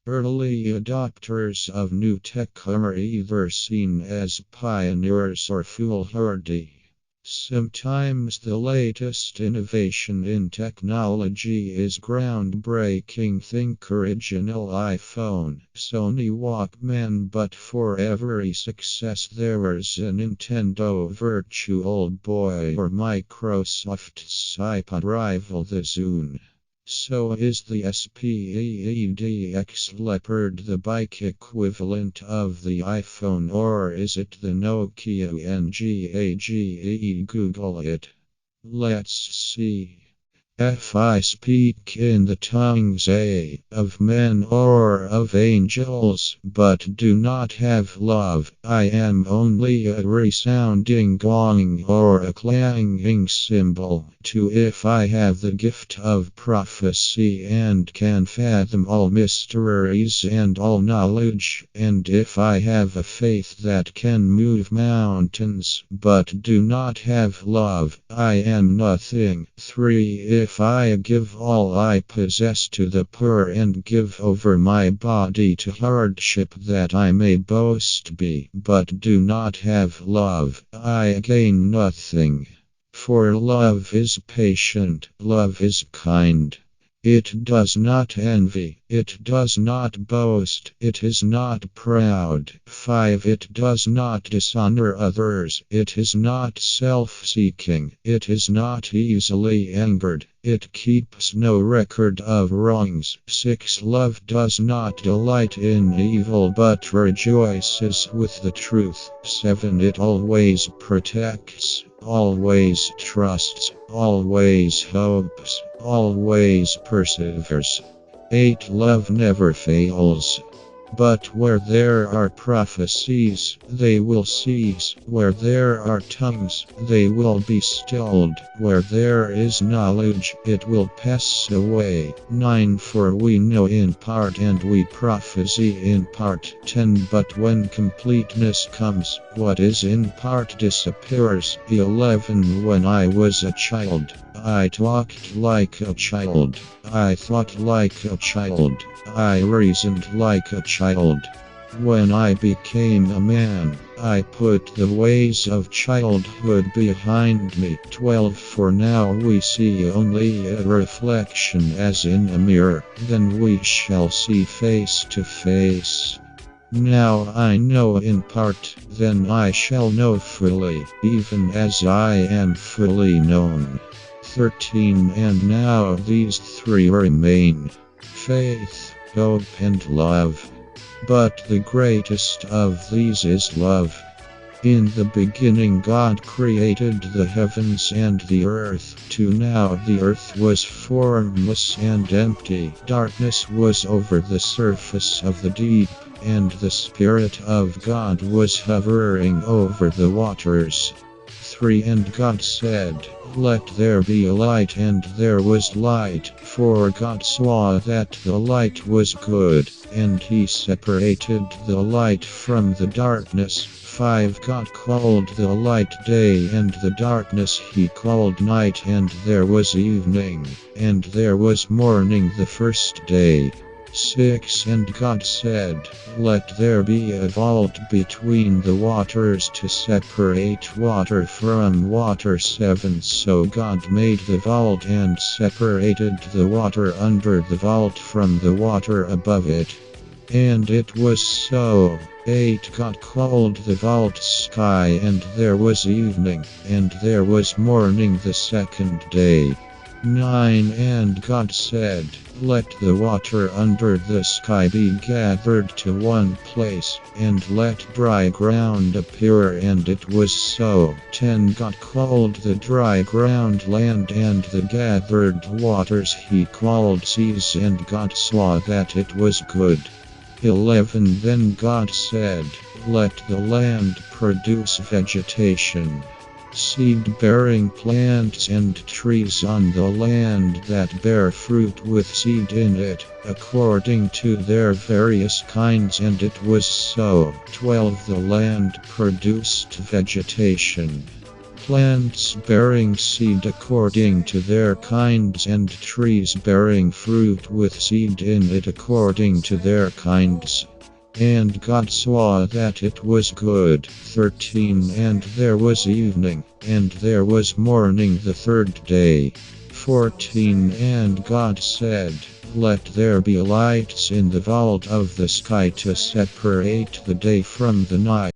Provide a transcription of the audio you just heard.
Early adopters of new tech are either seen as pioneers or foolhardy. Sometimes the latest innovation in technology is groundbreaking. Think original iPhone, Sony Walkman, but for every success there is a Nintendo Virtual Boy or Microsoft's iPod rival the Zune. So is the SPEEDX Leopard the bike equivalent of the iPhone, or is it the Nokia NGAGE? Google it. Let's see. If I speak in the tongues of men or of angels, but do not have love, I am only a resounding gong or a clanging cymbal. If I have the gift of prophecy and can fathom all mysteries and all knowledge, and if I have a faith that can move mountains, but do not have love, I am nothing. 3. If I give all I possess to the poor and give over my body to hardship that I may boast but do not have love, I gain nothing. For love is patient, love is kind. It does not envy, it does not boast, it is not proud. 5. It does not dishonor others, it is not self-seeking, it is not easily angered, it keeps no record of wrongs. 6. Love does not delight in evil but rejoices with the truth. 7. It always protects, always trusts, always hopes, always perseveres. 8. Love never fails. But where there are prophecies, they will cease. Where there are tongues, they will be stilled. Where there is knowledge, it will pass away. 9. For we know in part and we prophesy in part. 10. But when completeness comes, what is in part disappears. 11. When I was a child, I talked like a child. I thought like a child. I reasoned like a child. When I became a man, I put the ways of childhood behind me. 12. For now we see only a reflection as in a mirror, then we shall see face to face. Now I know in part, then I shall know fully, even as I am fully known. 13. And now these three remain: faith, hope, and love. But the greatest of these is love. In the beginning God created the heavens and the earth. 2. Now the earth was formless and empty. Darkness was over the surface of the deep, and the Spirit of God was hovering over the waters. 3. And God said, "Let there be light," and there was light. For God saw that the light was good, and he separated the light from the darkness. 5. God called the light day, and the darkness he called night, and there was evening, and there was morning the first day. 6. And God said, "Let there be a vault between the waters to separate water from water." 7. So God made the vault and separated the water under the vault from the water above it. And it was so. 8. God called the vault sky, and there was evening, and there was morning the second day. 9. And God said, "Let the water under the sky be gathered to one place, and let dry ground appear," and it was so. 10. God called the dry ground land, and the gathered waters he called seas, and God saw that it was good. 11. Then God said, "Let the land produce vegetation, seed-bearing plants and trees on the land that bear fruit with seed in it, according to their various kinds," and it was so. 12. The land produced vegetation, plants bearing seed according to their kinds, and trees bearing fruit with seed in it according to their kinds. And God saw that it was good. 13 And there was evening, and there was morning the third day. 14 And God said, Let there be lights in the vault of the sky to separate the day from the night,